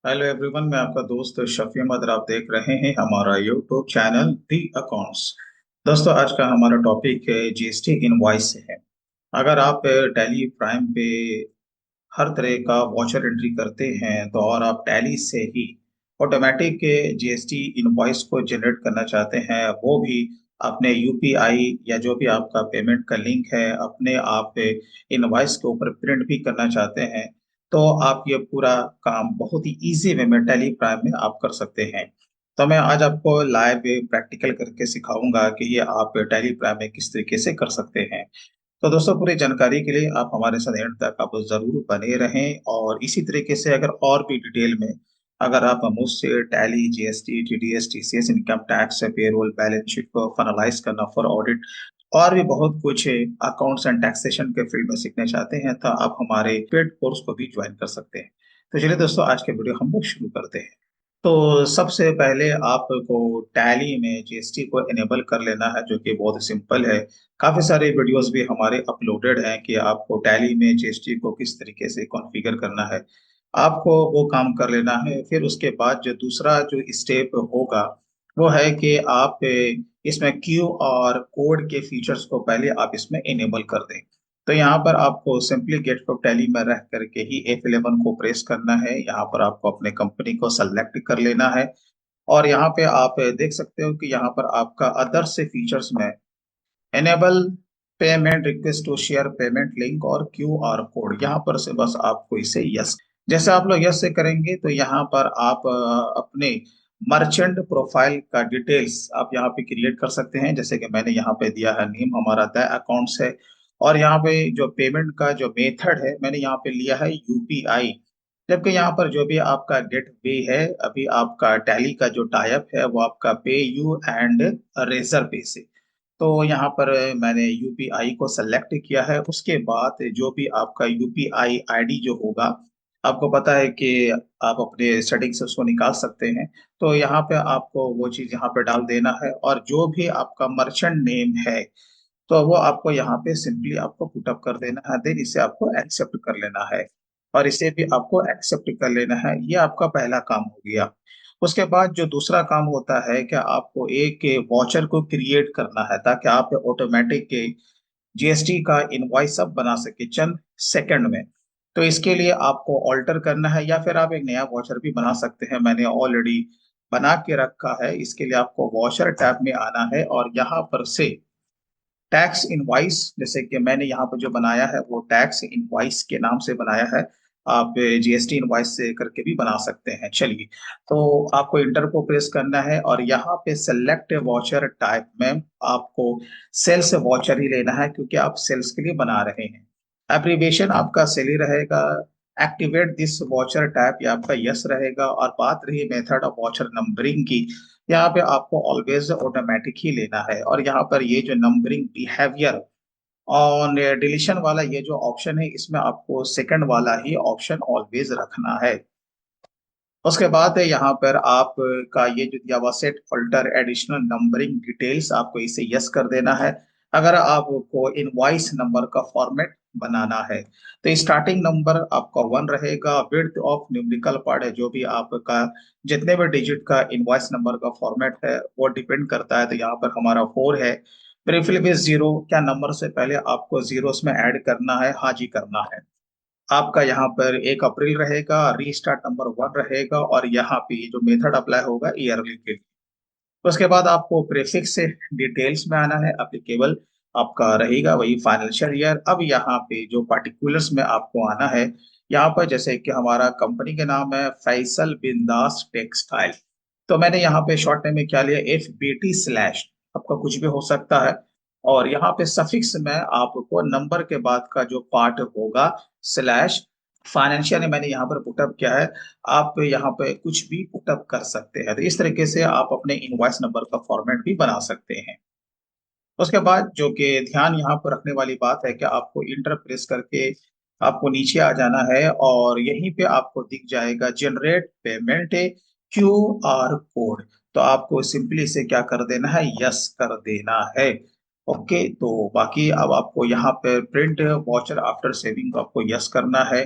Hello everyone, मैं आपका दोस्त शफी अहमद और आप देख रहे हैं हमारा यूट्यूब चैनल दी अकाउंट्स। दोस्तों, आज का हमारा टॉपिक है जीएसटी इनवॉइस है। अगर आप टैली प्राइम पे हर तरह का वॉचर एंट्री करते हैं तो और आप टैली से ही ऑटोमेटिक जीएसटी इनवॉइस को जनरेट करना चाहते हैं, वो भी अपने यूपीआई या जो भी आपका पेमेंट का लिंक है अपने आप इनवॉइस के ऊपर प्रिंट भी करना चाहते हैं, तो आप ये पूरा काम बहुत ही इजी वे में टैली प्राइम में आप कर सकते हैं। तो मैं आज आपको लाइव प्रैक्टिकल करके सिखाऊंगा कि ये आप टैली प्राइम में किस तरीके से कर सकते हैं। तो दोस्तों, पूरी जानकारी के लिए आप हमारे साथ एंड तक आप जरूर बने रहें, और इसी तरीके से अगर और भी डिटेल में अगर आप मुझसे tally, GST, TDS, TCS, income tax, payroll, balance sheet को फाइनलाइज करना फॉर ऑडिट और भी बहुत कुछ अकाउंट्स एंड टैक्सेशन के फील्ड में सीखना चाहते हैं, तो आप हमारे पेड कोर्स को भी ज्वाइन कर सकते हैं। तो चलिए दोस्तों, आज के वीडियो हम लोग शुरू करते हैं। तो सबसे पहले आपको टैली में जीएसटी को इनेबल कर लेना है, जो कि बहुत सिंपल है। काफी सारे वीडियोस भी हमारे अपलोडेड हैं कि आपको टैली में जीएसटी को किस तरीके से कॉन्फ़िगर करना है। आपको वो काम कर लेना है। फिर उसके बाद जो दूसरा जो स्टेप होगा वो है कि आप इसमें क्यू और कोड के फीचर्स को पहले आप इसमें इनेबल कर दें। तो यहाँ पर आपको सिंपली गेट फ्रॉम टैली में रह करके ही F11 को प्रेस करना है। यहाँ पर आपको अपने कंपनी को सेलेक्ट कर लेना है, और यहाँ पे आप देख सकते हो कि यहाँ पर आपका अदर से फीचर्स में enable payment request to share payment link और क्यू आर कोड, यहाँ पर से बस आपको इसे यस, जैसे आप लोग यस से करेंगे तो यहाँ पर आप अपने मर्चेंट प्रोफाइल का डिटेल्स आप यहाँ पे क्रिएट कर सकते हैं। जैसे कि मैंने यहाँ पे दिया है नेम, हमारा द अकाउंट्स है, और यहाँ पे जो पेमेंट का जो मेथड है मैंने यहाँ पे लिया है यूपीआई। जबकि यहाँ पर जो भी आपका गेट वे है, अभी आपका टैली का जो टाइप है वो आपका पे यू एंड रेजर पे से। तो यहाँ पर मैंने यूपीआई को सेलेक्ट किया है। उसके बाद जो भी आपका यूपीआई आईडी जो होगा, आपको पता है कि आप अपने सेटिंग से उसको निकाल सकते हैं। तो यहाँ पे आपको वो चीज यहाँ पे डाल देना है, और जो भी आपका मर्चेंट नेम है तो वो आपको यहाँ पे सिंपली आपको पुटअप कर देना है। देन इसे आपको एक्सेप्ट कर लेना है, और इसे भी आपको एक्सेप्ट कर लेना है। ये आपका पहला काम हो गया। उसके बाद जो दूसरा काम होता है कि आपको एक वॉचर को क्रिएट करना है, ताकि आप ऑटोमेटिक जीएसटी का इनवॉइस सब बना सके चंद सेकंड में। तो इसके लिए आपको ऑल्टर करना है, या फिर आप एक नया वॉचर भी बना सकते हैं। मैंने ऑलरेडी बना के रखा है। इसके लिए आपको वॉचर टैब में आना है, और यहाँ पर से टैक्स इनवॉइस, जैसे कि मैंने यहाँ पर जो बनाया है वो टैक्स इनवॉइस के नाम से बनाया है। आप जीएसटी इनवॉइस से करके भी बना सकते हैं। चलिए, तो आपको इंटर को प्रेस करना है, और यहाँ पे सेलेक्ट वॉचर टाइप में आपको सेल्स वॉचर ही लेना है, क्योंकि आप सेल्स के लिए बना रहे हैं। एब्रीविएशन आपका सेल ही रहेगा। एक्टिवेट दिस वॉचर टाइप ये आपका यस रहेगा। और बात रही मेथड ऑफ वॉचर नंबरिंग की, यहाँ पे आपको ऑलवेज ऑटोमेटिक ही लेना है। और यहाँ पर ये जो नंबरिंग बिहेवियर और डिलीशन वाला ये जो ऑप्शन है, इसमें आपको सेकंड वाला ही ऑप्शन ऑलवेज रखना है। उसके बाद है यहाँ पर आपका ये जो दिया हुआ set alter additional numbering details, आपको इसे यस कर देना है। अगर आपको इनवॉइस नंबर का फॉर्मेट बनाना है तो स्टार्टिंग नंबर आपका 1 रहेगा। विड्थ ऑफ न्यूमेरिकल पार्ट है, जो भी आपका जितने भी डिजिट का इनवॉइस नंबर का फॉर्मेट है वो डिपेंड करता है। तो यहाँ पर हमारा 4 है। प्रीफिल 0, क्या नंबर से पहले आपको जीरो में ऐड करना है? हाँ जी, करना है। आपका यहाँ पर 1 अप्रैल रहेगा, रीस्टार्ट नंबर 1 रहेगा, और यहाँ पे जो मेथड अप्लाई होगा ईयरली के लिए। उसके बाद आपको प्रीफिक्स से डिटेल्स में आना है। एप्लीकेबल आपका रहेगा वही फाइनेंशियल ईयर। अब यहाँ पे जो पार्टिकुलर्स में आपको आना है, यहाँ पर जैसे कि हमारा कंपनी के नाम है फैसल बिंदास टेक्सटाइल, तो मैंने यहाँ पे शॉर्ट नेम में क्या लिया, FBT/, आपका कुछ भी हो सकता है। और यहाँ पे सफिक्स में आपको नंबर के बाद का जो पार्ट होगा स्लैश, फाइनेंशियल ने मैंने यहाँ पर पुटअप किया है। आप यहाँ पे कुछ भी पुटअप कर सकते हैं। तो इस तरीके से आप अपने इनवॉइस नंबर का फॉर्मेट भी बना सकते हैं। उसके बाद जो कि ध्यान यहाँ पर रखने वाली बात है कि आपको इंटर प्रेस करके आपको नीचे आ जाना है, और यहीं पे आपको दिख जाएगा generate payment Q R code. तो आपको सिंपली इसे क्या कर देना है, यस कर देना है। ओके, तो बाकी अब आपको यहाँ पे प्रिंट वॉचर आफ्टर सेविंग को आपको यस करना है।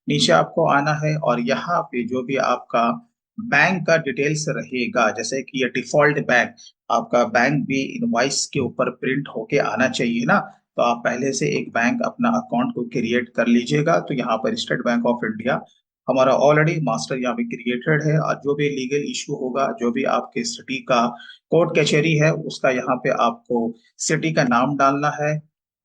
नीचे आपको आना है और यहाँ पे जो भी आपका बैंक का डिटेल्स रहेगा, जैसे कि ये डिफॉल्ट बैंक, आपका बैंक भी इनवॉइस के ऊपर प्रिंट होके आना चाहिए ना। तो आप पहले से एक बैंक अपना अकाउंट को क्रिएट कर लीजिएगा। तो यहाँ पर स्टेट बैंक ऑफ इंडिया हमारा ऑलरेडी मास्टर यहाँ पे क्रिएटेड है, और जो भी लीगल इशू होगा, जो भी आपके सिटी का कोर्ट कचहरी है, उसका यहाँ पे आपको सिटी का नाम डालना है।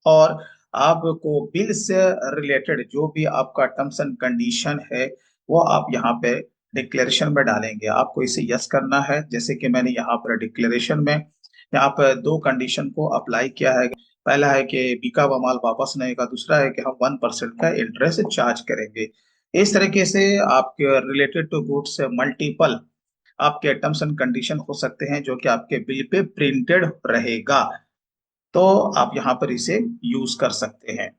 और आपको बिल से रिलेटेड जो भी आपका टर्म्स एंड कंडीशन है, वो आप यहाँ पे डिक्लेरेशन में डालेंगे। आपको इसे यस करना है। जैसे कि मैंने यहाँ पर डिक्लेरेशन में यहाँ पर दो कंडीशन को अप्लाई किया है। पहला है कि बिका हुआ माल वापस नहीं होगा, दूसरा है कि हम 1% का इंटरेस्ट चार्ज करेंगे। इस तरीके से आपके रिलेटेड टू गुड्स मल्टीपल आपके टर्म्स एंड कंडीशन हो सकते हैं, जो कि आपके बिल पे प्रिंटेड रहेगा। तो आप यहाँ पर इसे यूज कर सकते हैं।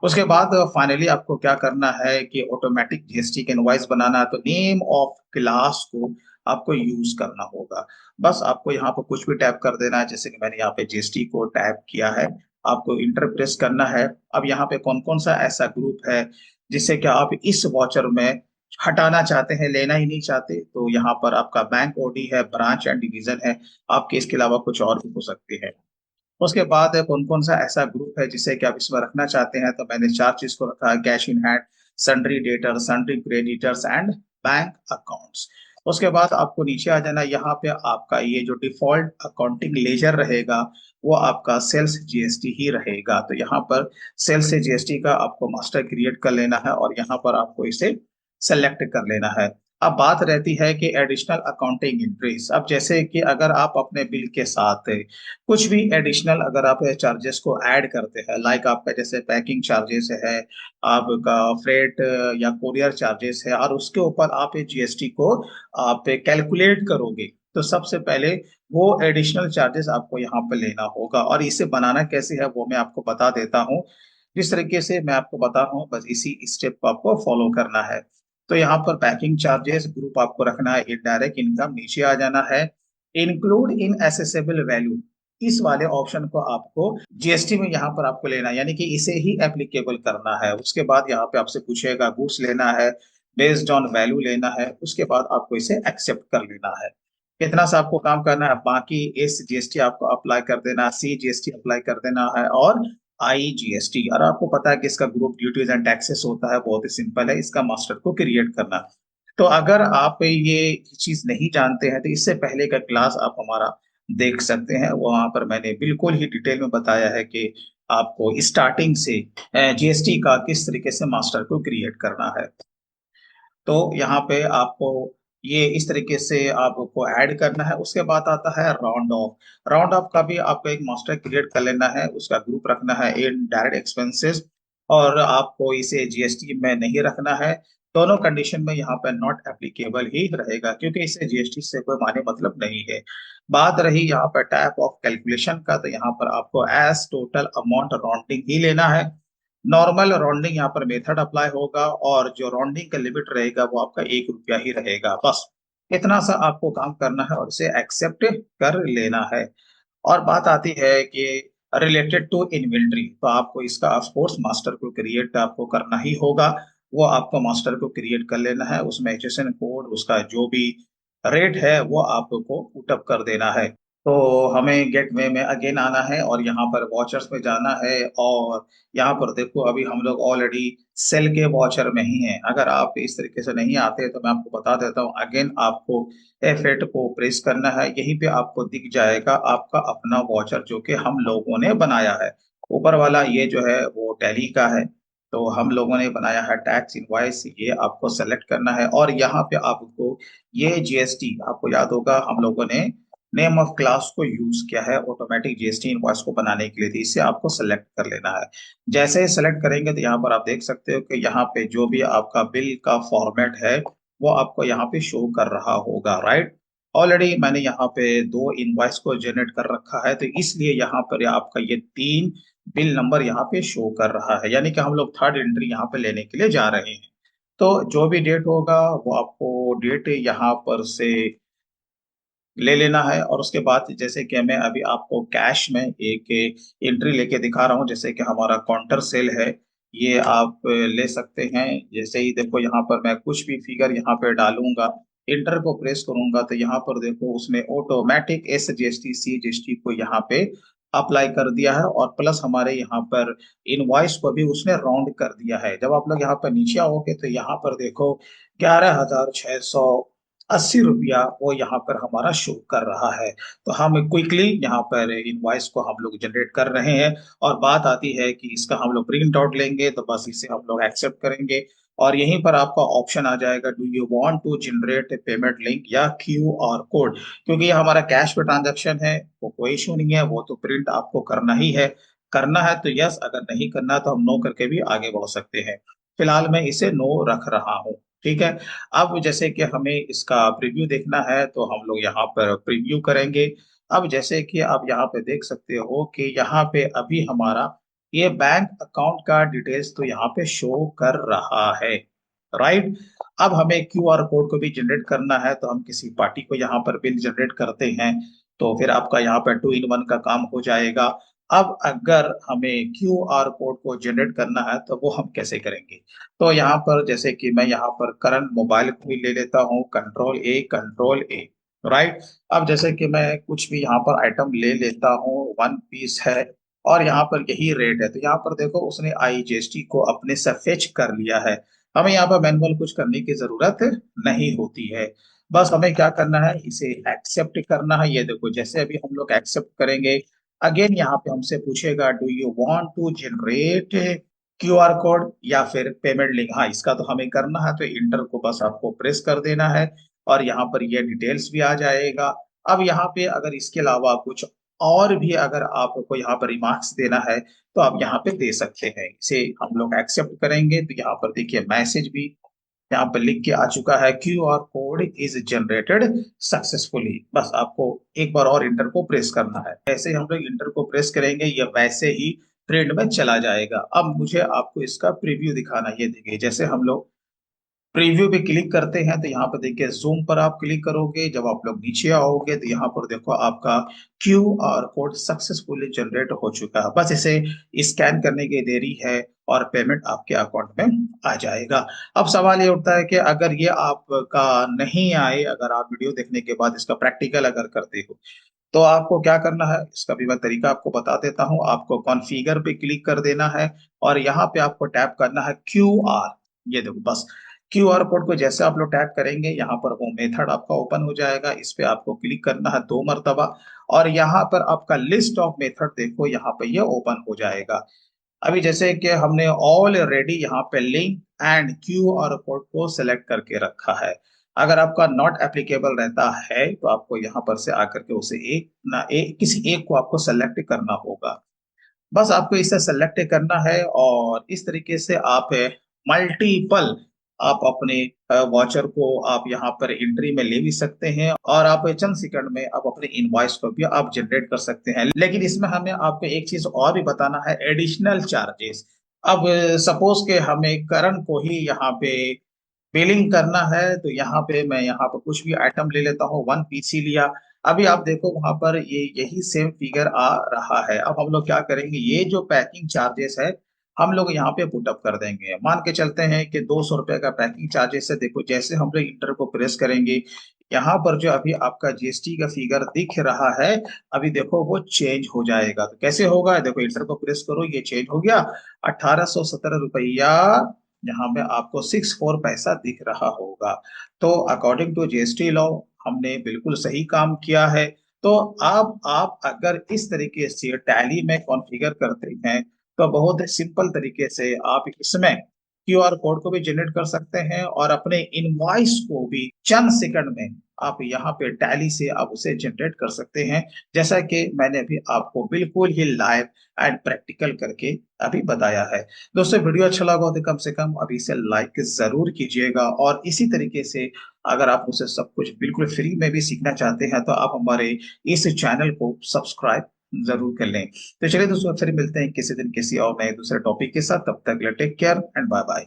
उसके बाद फाइनली आपको क्या करना है कि ऑटोमेटिक जीएसटी के इनवॉइस बनाना है, तो नेम ऑफ क्लास को आपको यूज करना होगा। बस आपको यहाँ पर कुछ भी टैप कर देना है, जैसे कि मैंने यहाँ पे जीएसटी को टैप किया है। आपको इंटर प्रेस करना है। अब यहाँ पे कौन कौन सा ऐसा ग्रुप है जिससे कि आप इस वॉचर में हटाना चाहते हैं, लेना ही नहीं चाहते, तो यहाँ पर आपका बैंक ओडी है, ब्रांच एंड डिवीजन है, आपके इसके अलावा कुछ और भी हो सकते हैं। उसके बाद कौन कौन सा ऐसा ग्रुप है जिसे कि आप इसमें रखना चाहते हैं, तो मैंने चार चीज को रखा है: cash in hand, sundry debtor, sundry creditors and bank accounts. उसके बाद आपको नीचे आ जाना। यहाँ पे आपका ये जो डिफॉल्ट अकाउंटिंग लेजर रहेगा, वो आपका सेल्स जीएसटी ही रहेगा। तो यहाँ पर सेल्स से जीएसटी का आपको मास्टर क्रिएट कर लेना है और यहाँ पर आपको इसे सेलेक्ट कर लेना है। अब बात रहती है कि एडिशनल अकाउंटिंग एंट्रीज। अब जैसे कि अगर आप अपने बिल के साथ कुछ भी एडिशनल अगर आप चार्जेस को ऐड करते हैं, लाइक आपका जैसे पैकिंग चार्जेस है, आपका फ्रेट या कोरियर चार्जेस है, और उसके ऊपर आप जीएसटी को आप कैलकुलेट करोगे, तो सबसे पहले वो एडिशनल चार्जेस आपको यहाँ पे लेना होगा। और इसे बनाना कैसे है वो मैं आपको बता देता हूँ। जिस तरीके से मैं आपको बता रहा हूँ, बस इसी स्टेप को आपको फॉलो करना है। तो यहाँ पर पैकिंग चार्जेस ग्रुप आपको रखना है, इनडायरेक्ट इनकम नीचे आ जाना है, इंक्लूड इन एसेसेबल वैल्यू, इस वाले ऑप्शन को आपको जीएसटी में यहाँ पर आपको लेना है, यानी कि इसे ही एप्लीकेबल करना है। उसके बाद यहाँ पे आपसे पूछेगा गुड्स लेना है, बेस्ड ऑन वैल्यू लेना है, उसके बाद आपको इसे एक्सेप्ट कर लेना है। कितना सा आपको काम करना है, बाकी एस जीएसटी आपको अप्लाई कर देना, सी जीएसटी अप्लाई कर देना है, और आई जीएसटी। और आपको पता है कि इसका ग्रुप ड्यूटीज एंड टैक्सेस होता है, बहुत ही सिंपल है इसका मास्टर को क्रिएट करना। तो अगर आप ये चीज नहीं जानते हैं, तो इससे पहले का क्लास आप हमारा देख सकते हैं। वहां पर मैंने बिल्कुल ही डिटेल में बताया है कि आपको स्टार्टिंग से जीएसटी का किस तरीके से मास्टर को क्रिएट करना है। तो यहाँ पे आपको ये इस तरीके से आपको ऐड करना है। उसके बाद आता है राउंड ऑफ। राउंड ऑफ का भी आपको एक मास्टर क्रिएट कर लेना है, उसका ग्रुप रखना है इन डायरेक्ट एक्सपेंसेस, और आपको इसे जीएसटी में नहीं रखना है। दोनों कंडीशन में यहाँ पे नॉट एप्लीकेबल ही रहेगा, क्योंकि इसे जीएसटी से कोई माने मतलब नहीं है। बात रही यहाँ पर टाइप ऑफ कैलकुलेशन का, तो यहाँ पर आपको एज टोटल अमाउंट राउंडिंग ही लेना है। नॉर्मल राउंडिंग यहाँ पर मेथड अप्लाई होगा, और जो राउंडिंग का लिमिट रहेगा वो आपका 1 रुपया ही रहेगा। बस इतना सा आपको काम करना है और इसे एक्सेप्ट कर लेना है। और बात आती है कि रिलेटेड टू इन्वेंट्री, तो आपको इसका ऑफकोर्स मास्टर को क्रिएट आपको करना ही होगा। वो आपको मास्टर को क्रिएट कर लेना है, उसमें एचएसएन कोड, उसका जो भी रेट है वो आपको पुटअप कर देना है। तो हमें गेट वे में अगेन आना है और यहाँ पर वॉचर्स में जाना है। और यहाँ पर देखो अभी हम लोग ऑलरेडी सेल के वॉचर में ही हैं। अगर आप इस तरीके से नहीं आते तो मैं आपको बता देता हूँ। अगेन आपको F8 को प्रेस करना है, यहीं पे आपको दिख जाएगा आपका अपना वॉचर जो कि हम लोगों ने बनाया है। ऊपर वाला ये जो है वो टैली का है, तो हम लोगों ने बनाया है टैक्स इनवॉइस, ये आपको सेलेक्ट करना है। और यहाँ पे आपको ये जीएसटी, आपको याद होगा हम लोगों ने नेम ऑफ क्लास को यूज किया है ऑटोमेटिक जीएसटी इनवॉइस को बनाने के लिए, तो इसे आपको सेलेक्ट कर लेना है। जैसे ही सेलेक्ट करेंगे तो यहाँ पर आप देख सकते हो कि यहाँ पे जो भी आपका बिल का फॉर्मेट है वो आपको यहाँ पे शो कर रहा होगा, राइट। ऑलरेडी मैंने यहाँ पे दो इनवॉइस को जनरेट कर रखा है, तो इसलिए यहाँ पर आपका ये 3 बिल नंबर यहाँ पे शो कर रहा है, यानी कि हम लोग थर्ड एंट्री यहाँ पे लेने के लिए जा रहे हैं। तो जो भी डेट होगा वो आपको डेट यहाँ पर से ले लेना है। और उसके बाद जैसे कि मैं अभी आपको कैश में एक एंट्री लेके दिखा रहा हूँ, जैसे कि हमारा काउंटर सेल है, ये आप ले सकते हैं। जैसे ही देखो यहाँ पर मैं कुछ भी फिगर यहाँ पे डालूंगा, इंटर को प्रेस करूंगा तो यहाँ पर देखो उसने ऑटोमेटिक SGST CGST को यहाँ पे अप्लाई कर दिया है, और प्लस हमारे यहाँ पर इनवॉइस को भी उसने राउंड कर दिया है। जब आप लोग यहाँ पर नीचे आओगे तो यहाँ पर देखो 11,680 रुपया वो यहाँ पर हमारा शो कर रहा है। तो हम क्विकली यहाँ पर इनवॉइस को हम लोग जनरेट कर रहे हैं, और बात आती है कि इसका हम लोग प्रिंट आउट लेंगे तो बस इसे हम लोग एक्सेप्ट करेंगे, और यहीं पर आपका ऑप्शन आ जाएगा, do you want to generate a payment link या QR कोड। क्योंकि ये हमारा कैश पे ट्रांजैक्शन है, वो कोई इशू नहीं है, वो तो प्रिंट आपको करना ही है। करना है तो यस, अगर नहीं करना तो हम नो करके भी आगे बढ़ सकते हैं। फिलहाल मैं इसे नो रख रहा हूँ। ठीक है। अब जैसे कि हमें इसका प्रीव्यू देखना है तो हम लोग यहाँ पर प्रीव्यू करेंगे। अब जैसे कि आप यहाँ पे देख सकते हो कि यहाँ पे अभी हमारा ये बैंक अकाउंट का डिटेल्स तो यहाँ पे शो कर रहा है, राइट। अब हमें QR कोड को भी जनरेट करना है, तो हम किसी पार्टी को यहाँ पर बिल जनरेट करते हैं, तो फिर आपका यहाँ पर 2 in 1 का काम हो जाएगा। अब अगर हमें QR कोड को जनरेट करना है तो वो हम कैसे करेंगे? तो यहाँ पर जैसे कि मैं यहाँ पर करंट मोबाइल को भी ले लेता हूँ, कंट्रोल A, राइट। अब जैसे कि मैं कुछ भी यहाँ पर आइटम ले लेता हूँ, 1 पीस है और यहाँ पर यही रेट है, तो यहाँ पर देखो उसने IGST को अपने से फेच कर लिया है। हमें यहाँ पर मैनुअल कुछ करने की जरूरत नहीं होती है। बस हमें क्या करना है, इसे एक्सेप्ट करना है। ये देखो जैसे अभी हम लोग एक्सेप्ट करेंगे, अगेन यहाँ पे हमसे पूछेगा, do you want to generate QR code या फिर पेमेंट लिंक। हाँ, इसका तो हमें करना है, तो इंटर को बस आपको प्रेस कर देना है, और यहाँ पर ये डिटेल्स भी आ जाएगा। अब यहाँ पे अगर इसके अलावा कुछ और भी अगर आपको यहाँ पर रिमार्क्स देना है तो आप यहाँ पे दे सकते हैं। इसे हम लोग एक्सेप्ट करेंगे तो यहाँ पर देखिए मैसेज भी यहाँ पर लिख के आ चुका है, QR code is generated successfully. बस आपको एक बार और इंटर को प्रेस करना है। ऐसे ही हम लोग इंटर को प्रेस करेंगे, ये वैसे ही प्रिंट में चला जाएगा। अब मुझे आपको इसका प्रीव्यू दिखाना है। ये देखिए जैसे हम लोग प्रीव्यू पे क्लिक करते हैं तो यहाँ पर देखिए जूम पर आप क्लिक करोगे, जब आप लोग नीचे आओगे तो यहाँ पर देखो आपका QR कोड सक्सेसफुली जनरेट हो चुका है। बस इसे स्कैन करने की देरी है और पेमेंट आपके अकाउंट में आ जाएगा। अब सवाल ये उठता है कि अगर ये आपका नहीं आए, अगर आप वीडियो देखने के बाद इसका प्रैक्टिकल अगर करते हो तो आपको क्या करना है, इसका भी मैं तरीका आपको बता देता हूँ। आपको कॉन्फ़िगर पे क्लिक कर देना है और यहाँ पे आपको टैप करना है QR। ये देखो बस QR कोड को जैसे आप लोग टैप करेंगे, यहाँ पर वो मेथड आपका ओपन हो जाएगा। इस पे आपको क्लिक करना है 2 मरतबा, और यहाँ पर आपका लिस्ट ऑफ मेथड देखो यहाँ पे ये ओपन हो जाएगा। अभी जैसे कि हमने ऑलरेडी यहाँ पे लिंक एंड QR कोड को सिलेक्ट करके रखा है। अगर आपका नॉट एप्लीकेबल रहता है तो आपको यहाँ पर से आकर के उसे एक ना एक किसी एक को आपको सेलेक्ट करना होगा। बस आपको इसे सेलेक्ट करना है, और इस तरीके से आप मल्टीपल आप अपने वाचर को आप यहाँ पर एंट्री में ले भी सकते हैं, और आप चंद सेकंड में आप अपने इनवॉइस को भी आप जनरेट कर सकते हैं। लेकिन इसमें हमें आपको एक चीज और भी बताना है, एडिशनल चार्जेस। अब सपोज के हमें करण को ही यहाँ पे बिलिंग करना है, तो यहाँ पे मैं यहाँ पर कुछ भी आइटम ले लेता हूँ, 1 पीस ही लिया। अभी आप देखो वहां पर ये यही सेम फिगर आ रहा है। अब हम लोग क्या करेंगे, ये जो पैकिंग चार्जेस है हम लोग यहाँ पे पुटअप कर देंगे। मान के चलते हैं कि 200 रुपए का पैकिंग चार्जेस है। देखो जैसे हम लोग इंटर को प्रेस करेंगे, यहाँ पर जो अभी आपका GST का फिगर दिख रहा है, अभी देखो वो चेंज हो जाएगा। तो कैसे होगा, देखो इंटर को प्रेस करो, ये चेंज हो गया, 1817 रुपया यहाँ पे आपको 64 पैसा दिख रहा होगा। तो अकॉर्डिंग टू GST लॉ हमने बिल्कुल सही काम किया है। तो अब आप अगर इस तरीके से टैली में कॉन्फ़िगर करते हैं तो बहुत सिंपल तरीके से आप इसमें QR कोड को भी जनरेट कर सकते हैं, और अपने इनवॉइस को भी चंद सेकंड में आप यहाँ पे टैली से आप उसे जनरेट कर सकते हैं, जैसा कि मैंने अभी आपको बिल्कुल ही लाइव एंड प्रैक्टिकल करके अभी बताया है। दोस्तों वीडियो अच्छा लगा हो तो कम से कम अभी इसे लाइक जरूर कीजिएगा, और इसी तरीके से अगर आप उसे सब कुछ बिल्कुल फ्री में भी सीखना चाहते हैं तो आप हमारे इस चैनल को सब्सक्राइब जरूर कर लें। तो चलिए दोस्तों, फिर मिलते हैं किसी दिन किसी और नए दूसरे टॉपिक के साथ। तब तक take care and bye bye.